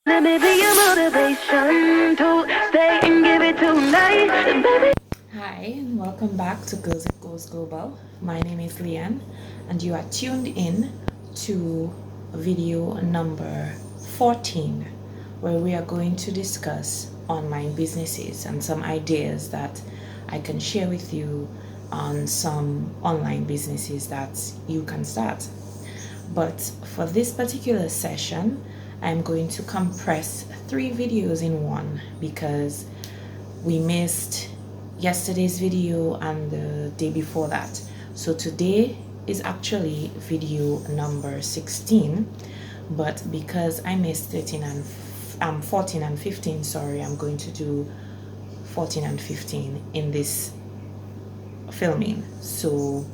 Let me be your motivation to stay and give it tonight, baby. Hi, and welcome back to Girls It Goes Global. My name is Leanne, and you are tuned in to video number 14, where we are going to discuss online businesses and some ideas that I can share with you on some online businesses that you can start. But for this particular session, I'm going to compress 3 videos in one because we missed yesterday's video and the day before that. So today is actually video number 16, but because I missed 14 and 15, sorry, I'm going to do 14 and 15 in this filming. So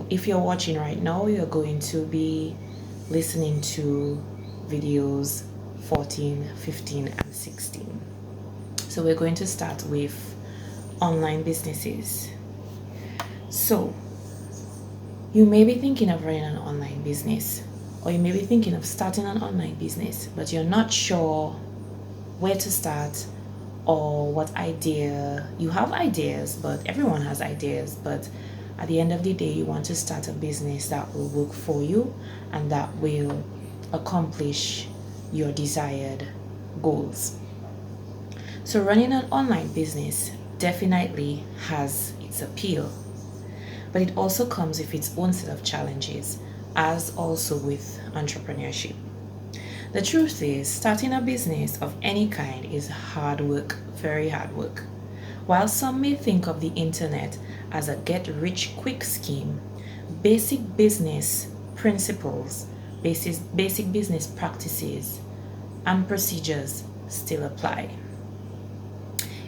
if you're watching right now, you're going to be listening to videos 14, 15, and 16. So we're going to start with online businesses. So you may be thinking of running an online business, or you may be thinking of starting an online business, but you're not sure where to start or what idea. You have ideas, but everyone has ideas, but at the end of the day, you want to start a business that will work for you and that will accomplish your desired goals. So running an online business definitely has its appeal, but it also comes with its own set of challenges, as also with entrepreneurship. The truth is, starting a business of any kind is hard work, very hard work. While some may think of the internet as a get-rich-quick scheme, basic business principles, basic business practices, and procedures still apply.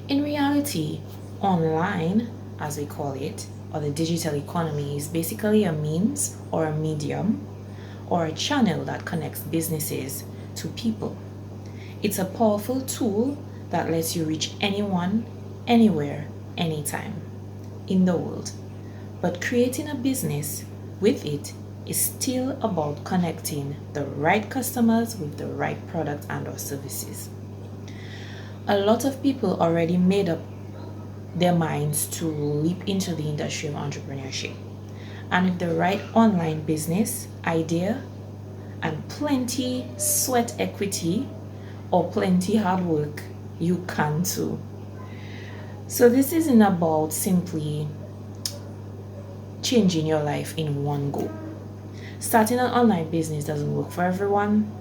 In reality, online, as we call it, or the digital economy, is basically a means or a medium or a channel that connects businesses to people. It's a powerful tool that lets you reach anyone, anywhere, anytime in the world. But creating a business with it is still about connecting the right customers with the right product and or services. A lot of people already made up their minds to leap into the industry of entrepreneurship. And with the right online business idea and plenty sweat equity or plenty hard work, you can too. So this isn't about simply changing your life in one go. Starting an online business doesn't work for everyone,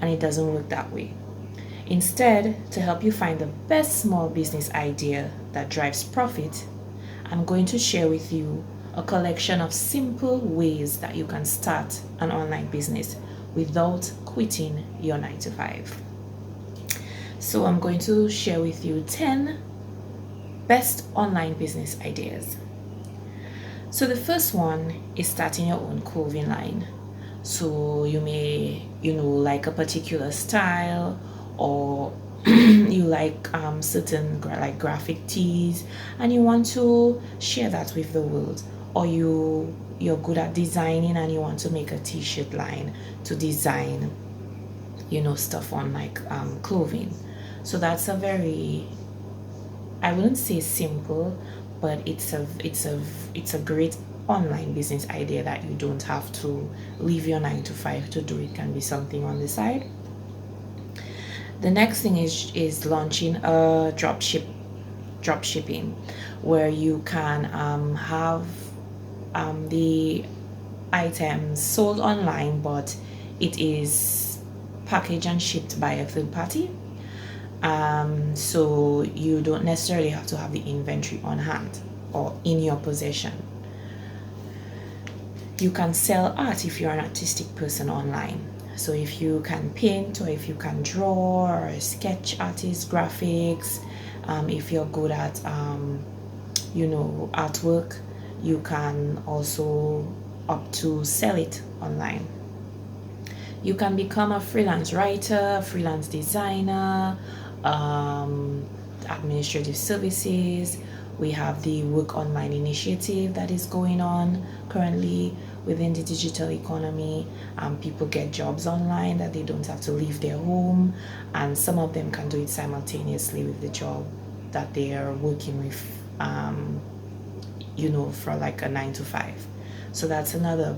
and it doesn't work that way. Instead, to help you find the best small business idea that drives profit, I'm going to share with you a collection of simple ways that you can start an online business without quitting your 9 to 5. So I'm going to share with you 10 best online business ideas. So the first one is starting your own clothing line. So you may, like a particular style, or you like certain graphic tees, and you want to share that with the world, or you're good at designing and you want to make a t-shirt line to design stuff on clothing. So that's a very, I wouldn't say simple, but it's a great online business idea that you don't have to leave your 9 to 5 to do. It can be something on the side. The next thing is launching a dropshipping, where you can have the items sold online, but it is packaged and shipped by a third party. So you don't necessarily have to have the inventory on hand or in your possession. You can sell art if you're an artistic person online. So if you can paint, or if you can draw, or sketch artist, graphics, if you're good at artwork, you can also opt to sell it online. You can become a freelance writer, freelance designer, administrative services, We have the Work Online initiative that is going on currently within the digital economy. People get jobs online that they don't have to leave their home, and some of them can do it simultaneously with the job that they are working with, for like a 9 to 5. So that's another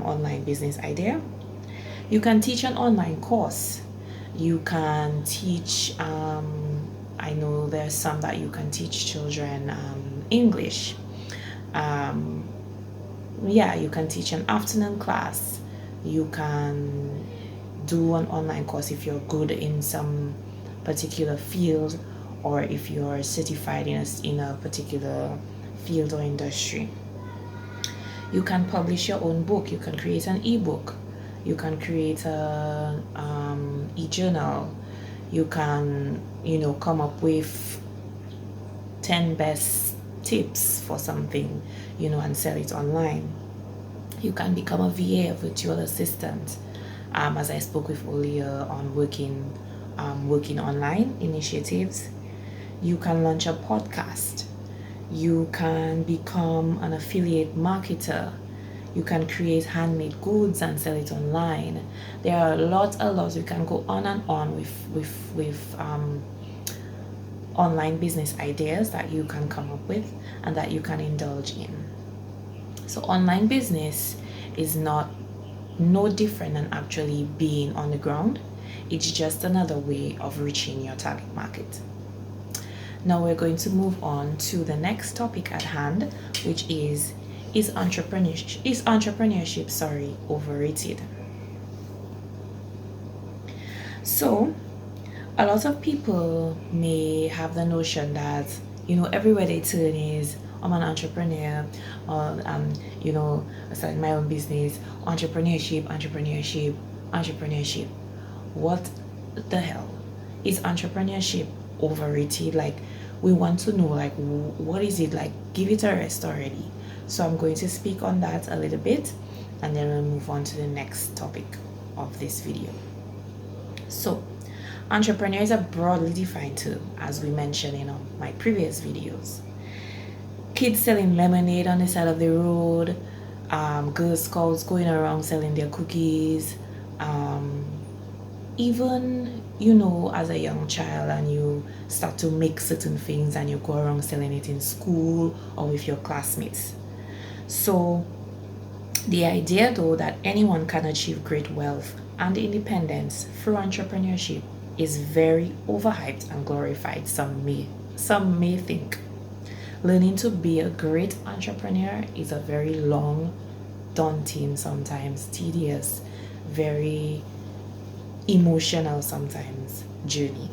online business idea. You can teach an online course. You can teach, I know there's some that you can teach children English. You can teach an afternoon class. You can do an online course if you're good in some particular field, or if you're certified in a particular field or industry. You can publish your own book. You can create an ebook. You can create a e-journal. You can, come up with 10 best tips for something, and sell it online. You can become a VA, a virtual assistant, as I spoke with earlier on working online initiatives. You can launch a podcast. You can become an affiliate marketer. You can create handmade goods and sell it online. There are a lot. We can go on and on with online business ideas that you can come up with and that you can indulge in. So online business is no different than actually being on the ground. It's just another way of reaching your target market. Now we're going to move on to the next topic at hand, which is entrepreneurship overrated? So a lot of people may have the notion that, everywhere they turn is, I'm an entrepreneur, or I started my own business. Entrepreneurship. What the hell is entrepreneurship overrated? Like, we want to know, like, what is it like? Give it a rest already. So I'm going to speak on that a little bit, and then we'll move on to the next topic of this video. So entrepreneur is a broadly defined term, as we mentioned in my previous videos. Kids selling lemonade on the side of the road, Girl Scouts going around selling their cookies, even, as a young child and you start to make certain things and you go around selling it in school or with your classmates. So the idea, though, that anyone can achieve great wealth and independence through entrepreneurship is very overhyped and glorified, some may think. Learning to be a great entrepreneur is a very long, daunting, sometimes tedious, very emotional sometimes journey.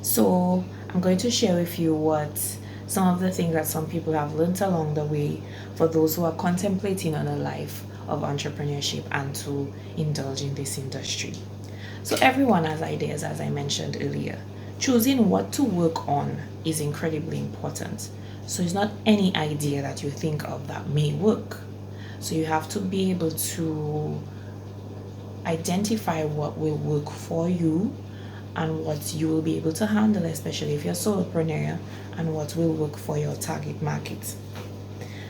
So I'm going to share with you what some of the things that some people have learned along the way for those who are contemplating on a life of entrepreneurship and to indulge in this industry. So everyone has ideas, as I mentioned earlier. Choosing what to work on is incredibly important. So it's not any idea that you think of that may work. So you have to be able to identify what will work for you and what you will be able to handle, especially if you're a solopreneur, and what will work for your target market.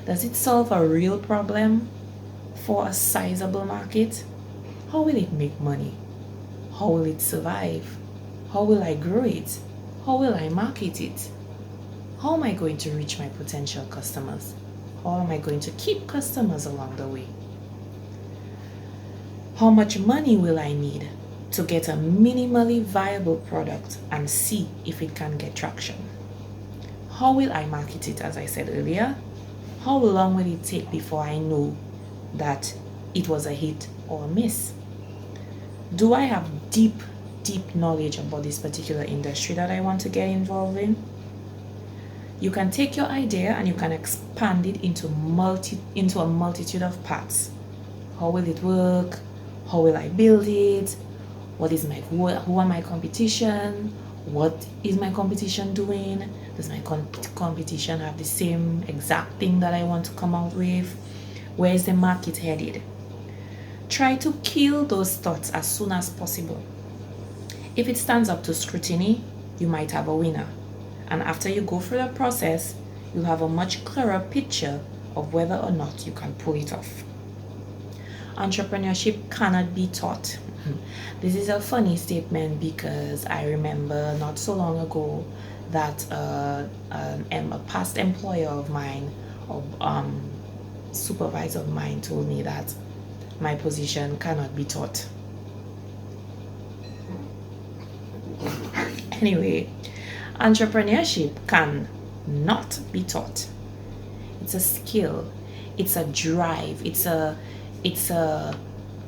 Does it solve a real problem for a sizable market? How will it make money? How will it survive? How will I grow it? How will I market it? How am I going to reach my potential customers? How am I going to keep customers along the way? How much money will I need to get a minimally viable product and see if it can get traction? How will I market it, as I said earlier? How long will it take before I know that it was a hit or a miss? Do I have deep knowledge about this particular industry that I want to get involved in? You can take your idea and you can expand it into a multitude of parts. How will it work? How will I build it? Who are my competition? What is my competition doing? Does my competition have the same exact thing that I want to come out with? Where is the market headed? Try to kill those thoughts as soon as possible. If it stands up to scrutiny, you might have a winner. And after you go through the process, you'll have a much clearer picture of whether or not you can pull it off. Entrepreneurship cannot be taught. This is a funny statement because I remember not so long ago that a past employer of mine, or supervisor of mine, told me that my position cannot be taught. Anyway, entrepreneurship can not be taught. It's a skill, it's a drive, it's a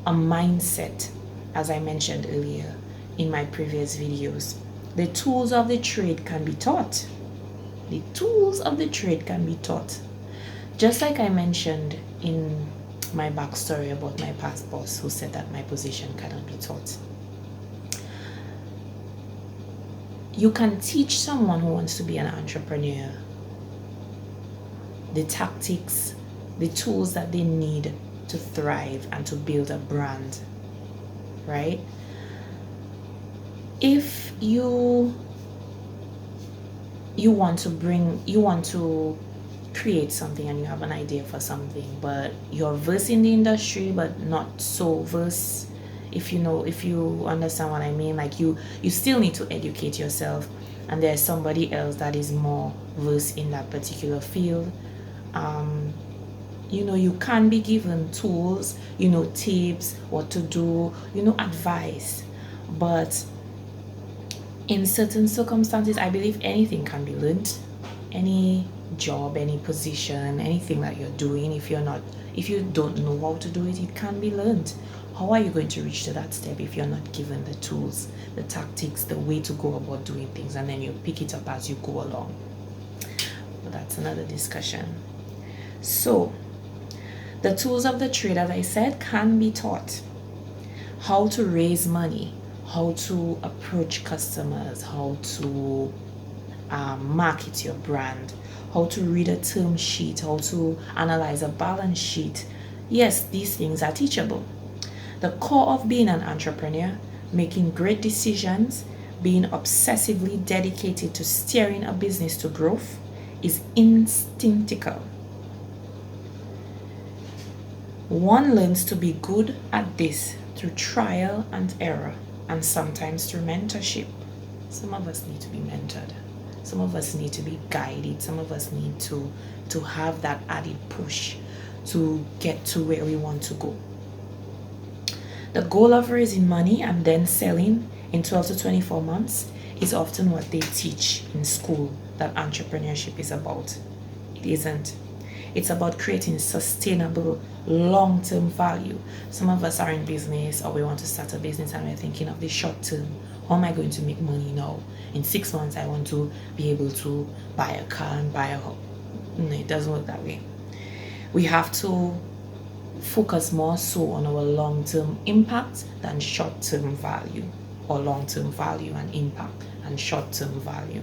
mindset, as I mentioned earlier in my previous videos. The tools of the trade can be taught. The tools of the trade can be taught. Just like I mentioned in my backstory about my past boss who said that my position cannot be taught. You can teach someone who wants to be an entrepreneur the tactics, the tools that they need to thrive and to build a brand, right? If you want to create something and you have an idea for something, but you're versed in the industry but not so versed, if you understand what I mean, like you still need to educate yourself, and there's somebody else that is more versed in that particular field. You can be given tools, tips, what to do, advice. But in certain circumstances, I believe anything can be learned. Any job, any position, anything that you're doing, if you don't know how to do it, it can be learned. How are you going to reach to that step if you're not given the tools, the tactics, the way to go about doing things, and then you pick it up as you go along? But that's another discussion. So the tools of the trade, as I said, can be taught. How to raise money, how to approach customers, how to market your brand, how to read a term sheet, how to analyze a balance sheet. Yes, these things are teachable. The core of being an entrepreneur, making great decisions, being obsessively dedicated to steering a business to growth, is instinctive. One learns to be good at this through trial and error, and sometimes through mentorship. Some of us need to be mentored. Some of us need to be guided. Some of us need to have that added push to get to where we want to go. The goal of raising money and then selling in 12 to 24 months is often what they teach in school that entrepreneurship is about. It isn't. It's about creating sustainable, long-term value. Some of us are in business, or we want to start a business and we're thinking of the short term. How am I going to make money now? In 6 months, I want to be able to buy a car and buy a home. No, it doesn't work that way. We have to focus more so on our long-term impact than short-term value, or long-term value and impact and short-term value.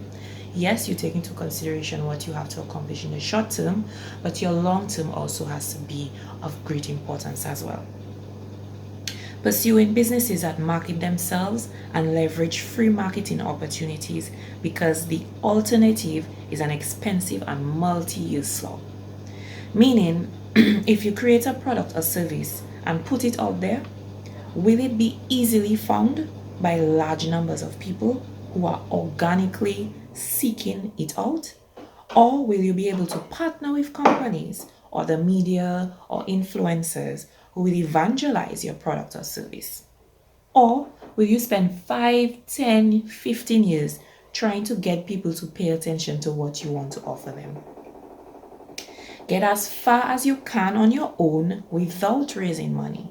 Yes, you take into consideration what you have to accomplish in the short term, but your long term also has to be of great importance as well. Pursuing businesses that market themselves and leverage free marketing opportunities, because the alternative is an expensive and multi-year slog. Meaning, if you create a product or service and put it out there, will it be easily found by large numbers of people who are organically seeking it out? Or will you be able to partner with companies or the media or influencers who will evangelize your product or service? Or will you spend 5, 10, 15 years trying to get people to pay attention to what you want to offer them? Get as far as you can on your own without raising money.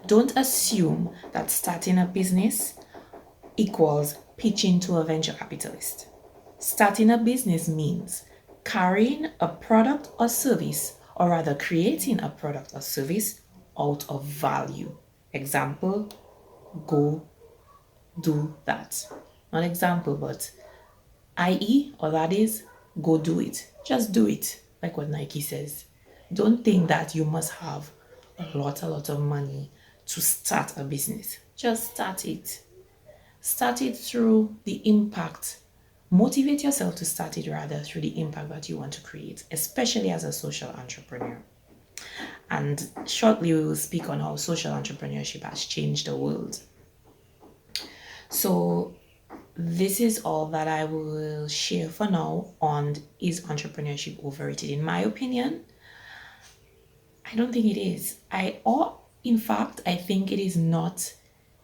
Don't assume that starting a business equals pitching to a venture capitalist. Starting a business means carrying a product or service, or rather creating a product or service out of value. Example, go do that. Not example, but i.e., or that is, go do it. Just do it, like what Nike says. Don't think that you must have a lot of money to start a business. Just start it. Start it through the impact Motivate yourself to start it rather through the impact that you want to create, especially as a social entrepreneur. And shortly, we will speak on how social entrepreneurship has changed the world. So, this is all that I will share for now on is entrepreneurship overrated. In my opinion, I don't think it is. In fact, I think it is not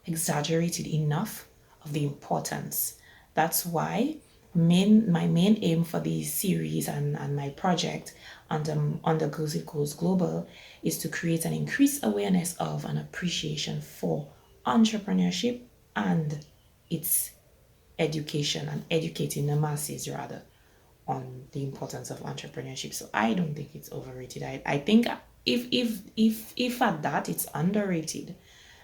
exaggerated enough of the importance. That's why my main aim for this series and my project under Girls It Goes Global is to create an increased awareness of and appreciation for entrepreneurship and its education and educating the masses rather on the importance of entrepreneurship. So I don't think it's overrated. I think if at that it's underrated,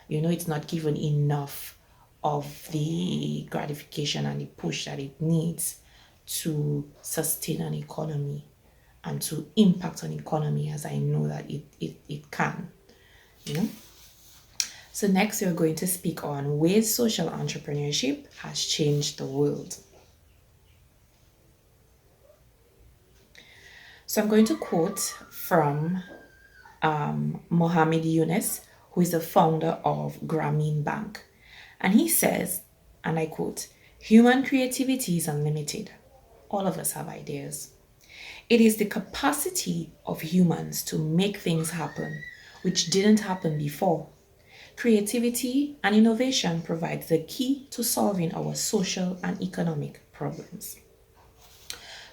it's not given enough of the gratification and the push that it needs to sustain an economy and to impact on economy as I know that it can. So next we're going to speak on ways social entrepreneurship has changed the world. So I'm going to quote from Mohammed Yunus, who is the founder of Grameen Bank. And he says, and I quote, "Human creativity is unlimited. All of us have ideas. It is the capacity of humans to make things happen, which didn't happen before. Creativity and innovation provide the key to solving our social and economic problems."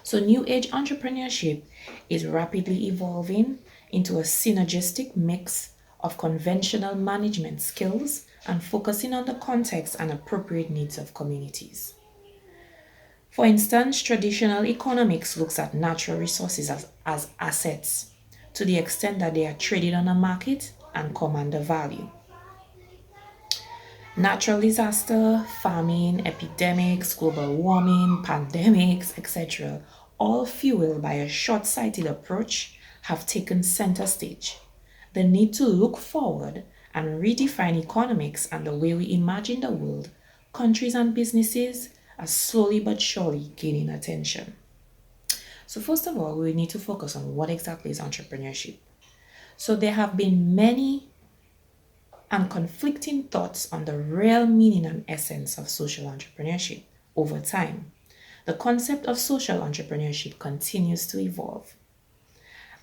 So new age entrepreneurship is rapidly evolving into a synergistic mix of conventional management skills and focusing on the context and appropriate needs of communities. For instance, traditional economics looks at natural resources as assets to the extent that they are traded on a market and command a value. Natural disaster, famine, epidemics, global warming, pandemics, etc., all fueled by a short-sighted approach, have taken center stage. The need to look forward and redefine economics and the way we imagine the world, countries and businesses are slowly but surely gaining attention. So first of all, we need to focus on what exactly is entrepreneurship. So there have been many and conflicting thoughts on the real meaning and essence of social entrepreneurship over time. The concept of social entrepreneurship continues to evolve.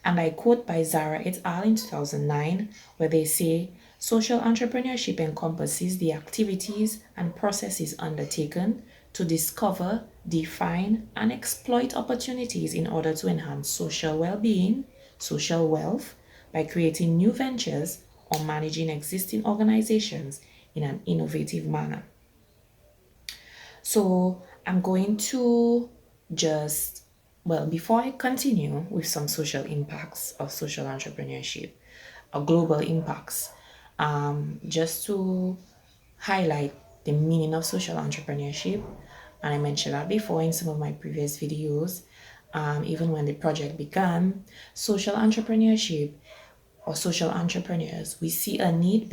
And I quote by Zara et al. In 2009, where they say, "Social entrepreneurship encompasses the activities and processes undertaken to discover, define, and exploit opportunities in order to enhance social well-being, social wealth, by creating new ventures or managing existing organizations in an innovative manner." So I'm going to before I continue with some social impacts of social entrepreneurship, or global impacts, just to highlight the meaning of social entrepreneurship, and I mentioned that before in some of my previous videos, even when the project began, social entrepreneurship or social entrepreneurs, we see a need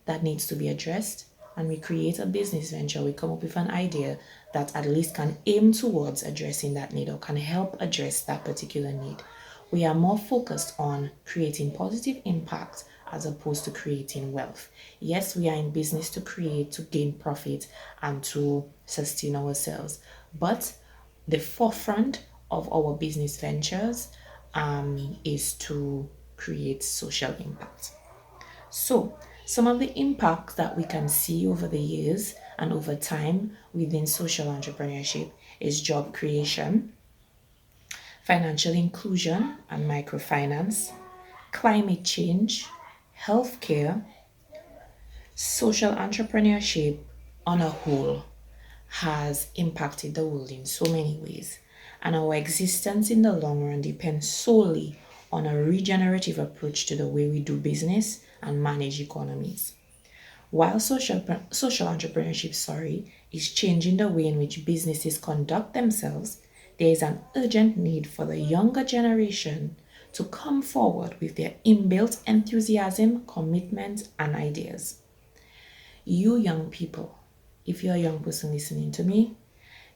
that needs to be addressed, and we create a business venture. We come up with an idea that at least can aim towards addressing that need or can help address that particular need. We are more focused on creating positive impact as opposed to creating wealth. Yes, we are in business to create, to gain profit, and to sustain ourselves, but the forefront of our business ventures is to create social impact. So, some of the impacts that we can see over the years and over time within social entrepreneurship is job creation, financial inclusion and microfinance, climate change, healthcare. Social entrepreneurship on a whole has impacted the world in so many ways, and our existence in the long run depends solely on a regenerative approach to the way we do business and manage economies. While social entrepreneurship is changing the way in which businesses conduct themselves, there is an urgent need for the younger generation to come forward with their inbuilt enthusiasm, commitment, and ideas. You young people, if you're a young person listening to me,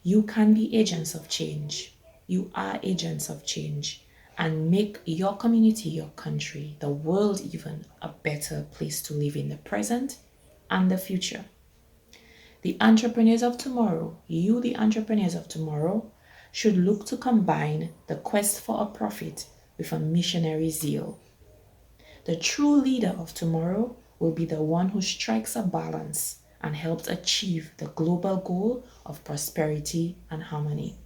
you can be agents of change. You are agents of change and make your community, your country, the world even a better place to live in the present and the future. The entrepreneurs of tomorrow, you, the entrepreneurs of tomorrow, should look to combine the quest for a profit with a missionary zeal. The true leader of tomorrow will be the one who strikes a balance and helps achieve the global goal of prosperity and harmony.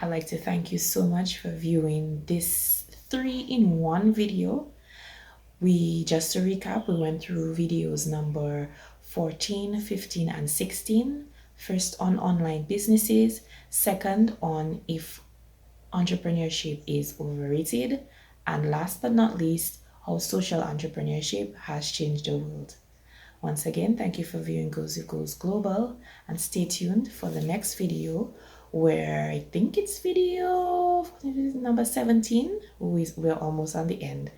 I'd like to thank you so much for viewing this 3-in-1 video. Just to recap, we went through videos number 14, 15, and 16. First on online businesses, second on if entrepreneurship is overrated, and last but not least, how social entrepreneurship has changed the world. Once again, thank you for viewing Goes Global, and stay tuned for the next video where I think it's video number 17. We're almost on the end,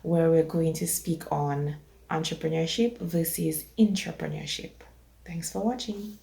where we're going to speak on entrepreneurship versus intrapreneurship. Thanks for watching.